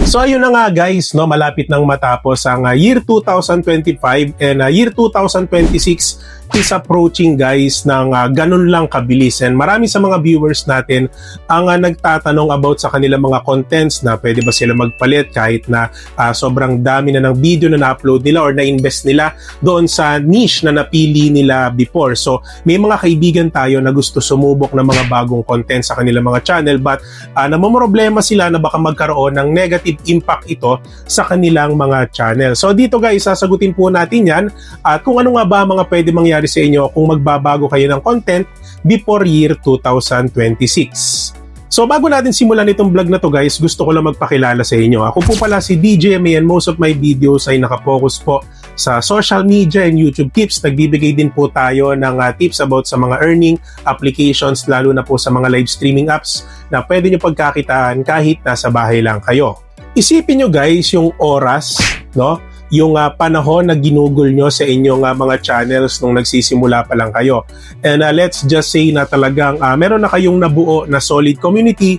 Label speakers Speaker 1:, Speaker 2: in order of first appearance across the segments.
Speaker 1: So ayun na nga guys, no, malapit nang matapos ang year 2025 and year 2026 is approaching guys ng ganun lang kabilis. And marami sa mga viewers natin ang nagtatanong about sa kanilang mga contents na pwede ba sila magpalit kahit na sobrang dami na ng video na na-upload nila or na-invest nila doon sa niche na napili nila before. So may mga kaibigan tayo na gusto sumubok ng mga bagong content sa kanilang mga channel but namomroblema sila na baka magkaroon ng negative impact ito sa kanilang mga channel. So dito guys, sasagutin po natin yan at kung ano nga ba mga pwede mangyari sa inyo kung magbabago kayo ng content before year 2026. So bago natin simulan itong vlog na to guys, gusto ko lang magpakilala sa inyo. Ako po pala si DJ May and most of my videos ay nakapokus po sa social media and YouTube tips. Nagbibigay din po tayo ng tips about sa mga earning applications lalo na po sa mga live streaming apps na pwede nyo pagkakitaan kahit nasa bahay lang kayo. Isipin nyo guys yung oras, no? Yung panahon na ginugol nyo sa inyong mga channels nung nagsisimula pa lang kayo. And let's just say na talagang meron na kayong nabuo na solid community,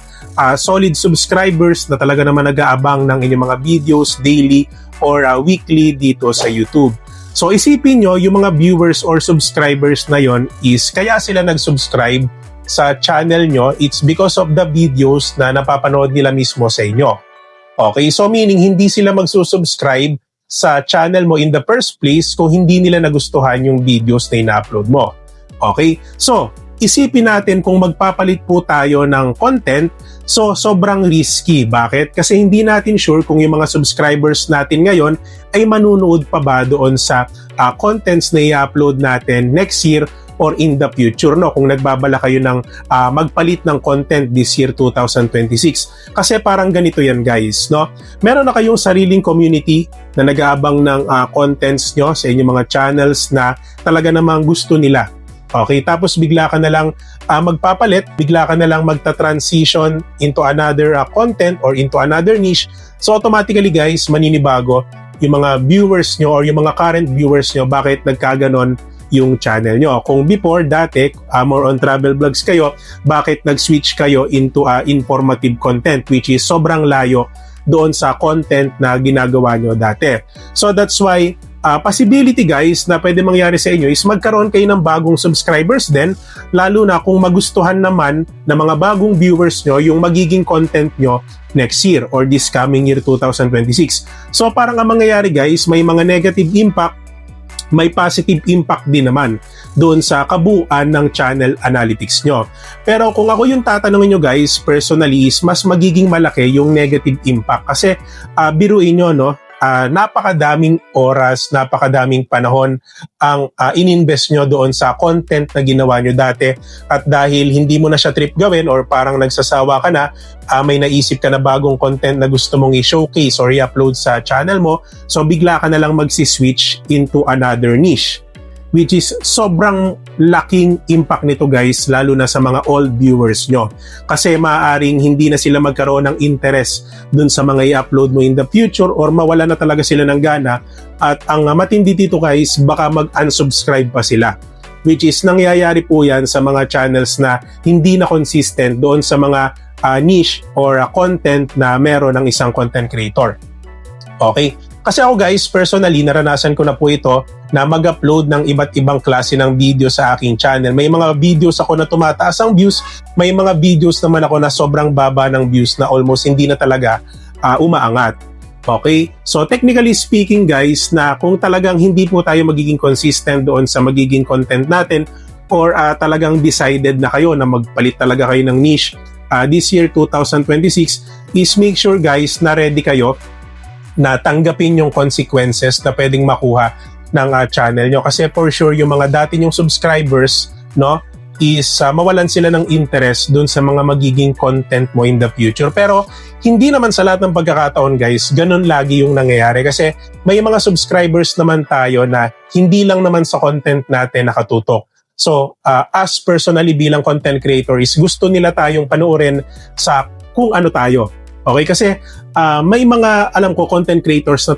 Speaker 1: solid subscribers na talaga naman nag-aabang ng inyong mga videos daily or weekly dito sa YouTube. So isipin nyo yung mga viewers or subscribers na yon is kaya sila nag-subscribe sa channel nyo, it's because of the videos na napapanood nila mismo sa inyo. Okay, so meaning hindi sila magsusubscribe sa channel mo in the first place kung hindi nila nagustuhan yung videos na ina-upload mo. Okay? So, isipin natin kung magpapalit po tayo ng content, so sobrang risky. Bakit? Kasi hindi natin sure kung yung mga subscribers natin ngayon ay manunood pa ba doon sa contents na i-upload natin next year or in the future, no? Kung nagbabala kayo ng magpalit ng content this year 2026. Kasi parang ganito yan guys, no? Meron na kayong sariling community na nag-aabang ng contents nyo sa inyong mga channels na talaga namang gusto nila. Okay, tapos bigla ka na lang magpapalit, bigla ka na lang magta-transition into another content or into another niche. So automatically guys, maninibago yung mga viewers nyo or yung mga current viewers nyo bakit nagkaganon yung channel nyo. Kung before, dati, more on travel vlogs kayo, bakit nag-switch kayo into informative content which is sobrang layo doon sa content na ginagawa nyo dati. So that's why, possibility guys na pwede mangyari sa inyo is magkaroon kayo ng bagong subscribers din, lalo na kung magustuhan naman ng mga bagong viewers nyo yung magiging content nyo next year or this coming year 2026. So parang ang mangyayari guys, may mga negative impact, may positive impact din naman doon sa kabuuan ng channel analytics nyo. Pero kung ako yung tatanungin nyo guys, personally is mas magiging malaki yung negative impact. Kasi biruin nyo, no? Napakadaming oras, napakadaming panahon ang ininvest nyo doon sa content na ginawa nyo dati at dahil hindi mo na siya trip gawin or parang nagsasawa ka na, may naisip ka na bagong content na gusto mong i-showcase or i-upload sa channel mo, so bigla ka na lang magsi-switch into another niche, which is sobrang laking impact nito guys, lalo na sa mga old viewers nyo. Kasi maaaring hindi na sila magkaroon ng interest dun sa mga i-upload mo in the future or mawala na talaga sila ng gana at ang matindi dito guys, baka mag-unsubscribe pa sila. Which is nangyayari po yan sa mga channels na hindi na consistent doon sa mga niche or content na meron ng isang content creator. Okay? Kasi ako guys, personally, naranasan ko na po ito na mag-upload ng iba't ibang klase ng video sa aking channel. May mga videos ako na tumataas ang views, may mga videos naman ako na sobrang baba ng views na almost hindi na talaga umaangat. Okay? So technically speaking guys, na kung talagang hindi po tayo magiging consistent doon sa magiging content natin or talagang decided na kayo na magpalit talaga kayo ng niche this year 2026, is make sure guys na ready kayo na tanggapin yung consequences na pwedeng makuha ng channel nyo. Kasi for sure, yung mga dati nyong subscribers, no, is mawalan sila ng interest dun sa mga magiging content mo in the future. Pero hindi naman sa lahat ng pagkakataon guys, ganun lagi yung nangyayari. Kasi may mga subscribers naman tayo na hindi lang naman sa content natin nakatutok. So, as personally bilang content creator is gusto nila tayong panoorin sa kung ano tayo. Okay, kasi may mga alam ko content creators na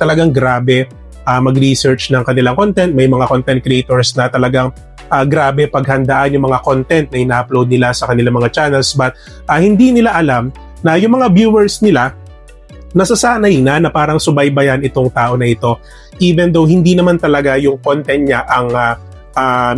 Speaker 1: talagang grabe mag-research ng kanilang content. May mga content creators na talagang grabe paghandaan yung mga content na ina-upload nila sa kanilang mga channels but hindi nila alam na yung mga viewers nila nasasanay na parang subaybayan itong tao na ito, even though hindi naman talaga yung content niya ang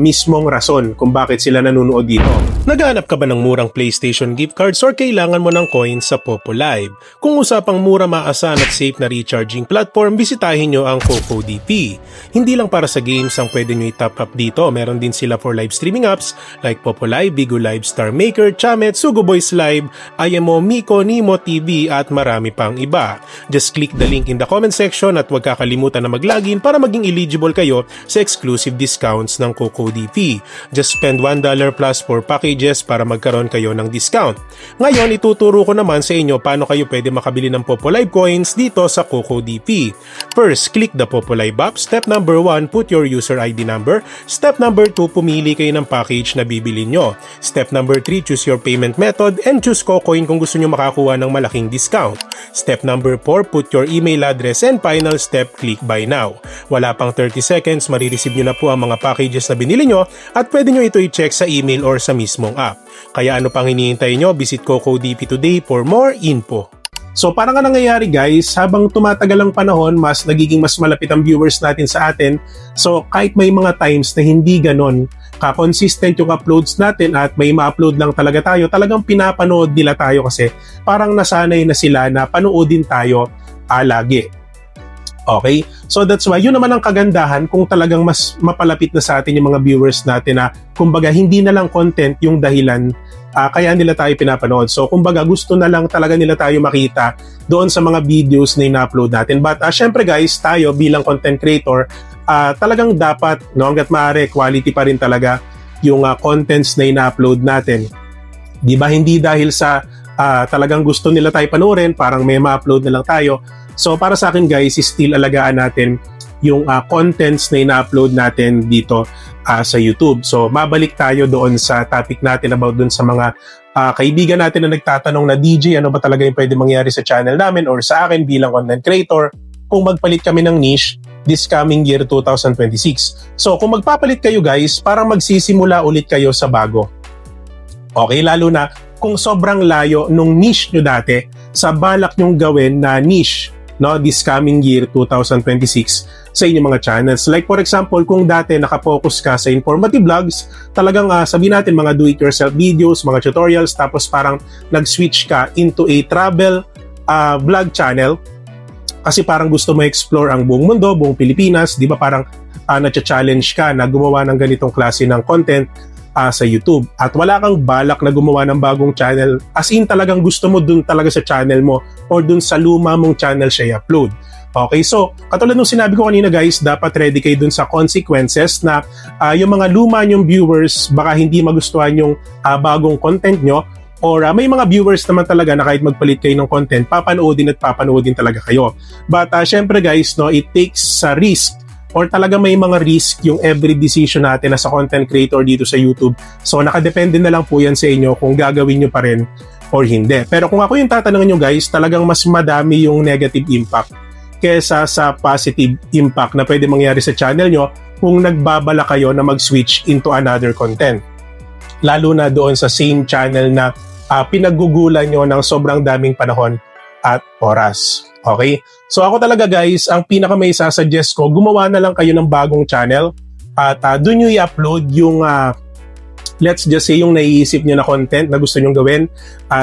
Speaker 1: mismong rason kung bakit sila nanonood dito. Naghahanap ka ba ng murang PlayStation gift cards or kailangan mo ng coins sa Popo Live? Kung usapang mura, maasahan at safe na recharging platform, bisitahin nyo ang CocoDP. Hindi lang para sa games ang pwede nyo i-top up dito, meron din sila for live streaming apps like Popo Live, Bigo Live, Star Maker, Chamet, Sugo Boys Live, IMO, Miko, Nimo TV at marami pang iba. Just click the link in the comment section at huwag kakalimutan na mag-login para maging eligible kayo sa exclusive discounts ng CocoDP. Just spend $1 plus for package para magkaroon kayo ng discount. Ngayon, ituturo ko naman sa inyo paano kayo pwede makabili ng Popo Live coins dito sa CocoDP. First, click the Popo Live app. Step number 1, put your user ID number. Step number 2, pumili kayo ng package na bibili nyo. Step number 3, choose your payment method and choose CoCoin kung gusto nyo makakuha ng malaking discount. Step number 4, put your email address and final step, click buy now. Wala pang 30 seconds, marireceive nyo na po ang mga packages na binili nyo at pwede nyo ito i-check sa email or sa mismong app. Kaya ano pang hinihintay nyo? Visit CocoDP today for more info. So parang nga nangyayari guys, habang tumatagal ang panahon, nagiging mas malapit ang viewers natin sa atin. So kahit may mga times na hindi ganon ka-consistent yung uploads natin at may ma-upload lang talaga tayo, talagang pinapanood nila tayo kasi parang nasanay na sila na panoodin tayo lagi. Okay? So that's why, yun naman ang kagandahan kung talagang mas mapalapit na sa atin yung mga viewers natin na kumbaga hindi na lang content yung dahilan kaya nila tayo pinapanood. So kumbaga gusto na lang talaga nila tayo makita doon sa mga videos na ina-upload natin. But syempre guys, tayo bilang content creator, talagang dapat, no, hanggat maaari, quality pa rin talaga yung contents na ina-upload natin. Di ba? Hindi dahil sa talagang gusto nila tayo panoorin, parang may ma-upload na lang tayo. So para sa akin guys, still alagaan natin yung contents na ina-upload natin dito sa YouTube. So mabalik tayo doon sa topic natin about doon sa mga kaibigan natin na nagtatanong na DJ, ano ba talaga yung pwede mangyari sa channel namin or sa akin bilang content creator kung magpalit kami ng niche this coming year 2026. So kung magpapalit kayo guys, parang magsisimula ulit kayo sa bago. Okay, lalo na kung sobrang layo nung niche nyo dati sa balak nyong gawin na niche, no, this coming year 2026 sa inyong mga channels. Like for example, kung dati nakapokus ka sa informative vlogs, talagang sabihin natin mga do-it-yourself videos, mga tutorials, tapos parang nag-switch ka into a travel vlog channel kasi parang gusto mo explore ang buong mundo, buong Pilipinas, di ba parang na-challenge ka na gumawa ng ganitong klase ng content sa YouTube at wala kang balak na gumawa ng bagong channel, as in talagang gusto mo dun talaga sa channel mo or dun sa luma mong channel siya i-upload. Okay, so katulad nung sinabi ko kanina guys, dapat ready kayo dun sa consequences na yung mga luma nyong viewers baka hindi magustuhan yung bagong content nyo or may mga viewers naman talaga na kahit magpalit kayo ng content, papanoodin talaga kayo. But syempre guys, no, it takes a risk or talaga may mga risk yung every decision natin as a content creator dito sa YouTube. So nakadepende na lang po yan sa inyo kung gagawin nyo pa rin or hindi. Pero kung ako yung tatanungin nyo guys, talagang mas madami yung negative impact kesa sa positive impact na pwede mangyari sa channel nyo kung nagbabala kayo na mag-switch into another content. Lalo na doon sa same channel na pinagugulan nyo ng sobrang daming panahon at oras. Okay? So ako talaga guys, ang pinaka may sasuggest ko, gumawa na lang kayo ng bagong channel at doon nyo i-upload yung let's just say yung naiisip nyo na content na gusto nyo gawin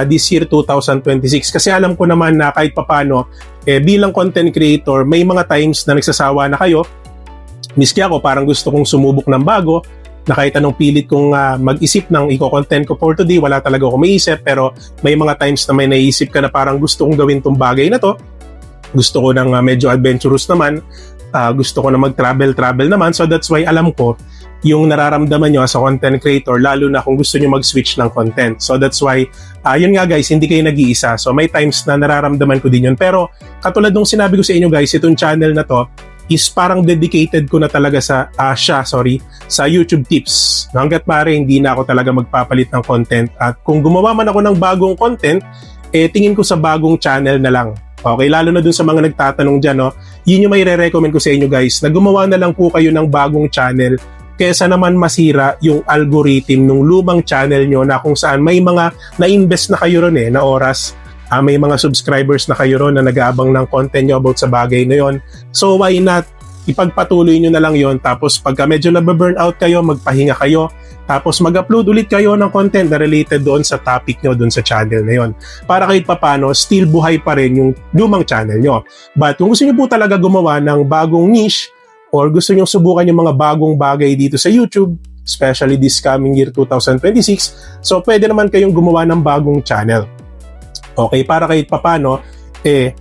Speaker 1: this year 2026. Kasi alam ko naman na kahit papano, bilang content creator, may mga times na nagsasawa na kayo. Miski ako, parang gusto kong sumubok ng bago, na kahit anong pilit kong mag-isip ng i-content ko for today, wala talaga ako maisip, pero may mga times na may naisip ka na parang gusto kong gawin tong bagay na to. Gusto ko ng medyo adventurous naman, gusto ko na mag-travel naman, so that's why alam ko yung nararamdaman nyo as a content creator, lalo na kung gusto nyo mag-switch ng content. So that's why, yun nga guys, hindi kayo nag-iisa. So may times na nararamdaman ko din yun. Pero katulad nung sinabi ko sa inyo guys, itong channel na to is parang dedicated ko na talaga sa YouTube tips. Hanggat maaari, hindi na ako talaga magpapalit ng content. At kung gumawa man ako ng bagong content, tingin ko sa bagong channel na lang. Okay, lalo na dun sa mga nagtatanong dyan, no? Yun yung may re-recommend ko sa inyo guys, na gumawa na lang po kayo ng bagong channel kesa naman masira yung algorithm ng lumang channel nyo na kung saan may mga na-invest na kayo ron na oras may mga subscribers na kayo ron na nag-aabang ng content nyo about sa bagay na yon. So why not ipagpatuloy nyo na lang yon, tapos pagka medyo nababurnout kayo, magpahinga kayo, tapos mag-upload ulit kayo ng content na related doon sa topic nyo, doon sa channel na yon. Para kahit papano, still buhay pa rin yung lumang channel nyo. But kung gusto nyo po talaga gumawa ng bagong niche, or gusto nyo subukan yung mga bagong bagay dito sa YouTube, especially this coming year 2026, so pwede naman kayong gumawa ng bagong channel. Okay, para kahit papano,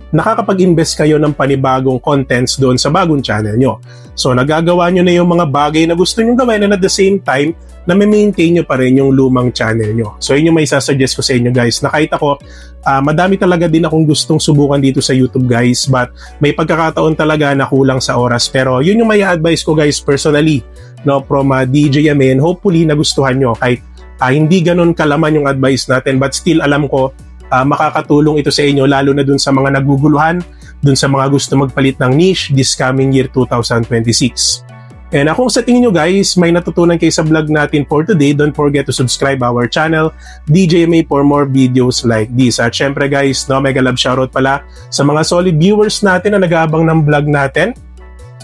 Speaker 1: nakakapag-invest kayo ng panibagong contents doon sa bagong channel nyo. So, nagagawa nyo na yung mga bagay na gusto nyo gawin, and at the same time, na maintain nyo pa rin yung lumang channel nyo. So, yun yung may sasuggest ko sa inyo guys, na kahit ako, madami talaga din akong gustong subukan dito sa YouTube guys, but may pagkakataon talaga na kulang sa oras. Pero yun yung may advice ko guys personally, no, from DJ Yamen. Hopefully, nagustuhan nyo kahit hindi ganun kalaman yung advice natin, but still alam ko, makakatulong ito sa inyo, lalo na dun sa mga naguguluhan, dun sa mga gusto magpalit ng niche this coming year 2026. And kung sa tingin nyo guys, may natutunan kayo sa vlog natin for today, don't forget to subscribe our channel, DJ May, for more videos like this. At syempre guys, no, mega love shoutout pala sa mga solid viewers natin na nag-aabang ng vlog natin.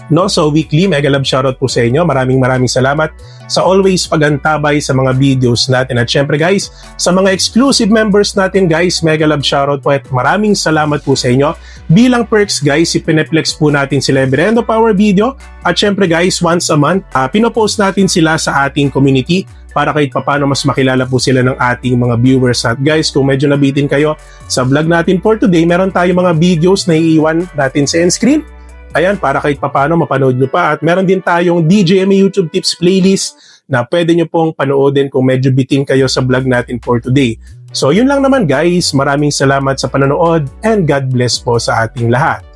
Speaker 1: No, so weekly, mega love shoutout po sa inyo. Maraming salamat sa always pagantabay sa mga videos natin. At syempre guys, sa mga exclusive members natin guys, mega love shoutout po at maraming salamat po sa inyo. Bilang perks guys, ipineplex po natin sila every end of our video. At syempre guys, once a month, pinopost natin sila sa ating community para kahit papano mas makilala po sila ng ating mga viewers. At guys, kung medyo nabitin kayo sa vlog natin for today, meron tayong mga videos na iiwan natin sa end screen. Ayan, para kahit papano mapanood nyo pa. At meron din tayong DJMA YouTube Tips playlist na pwede nyo pong panoodin kung medyo bitin kayo sa vlog natin for today. So yun lang naman guys, maraming salamat sa panonood and God bless po sa ating lahat.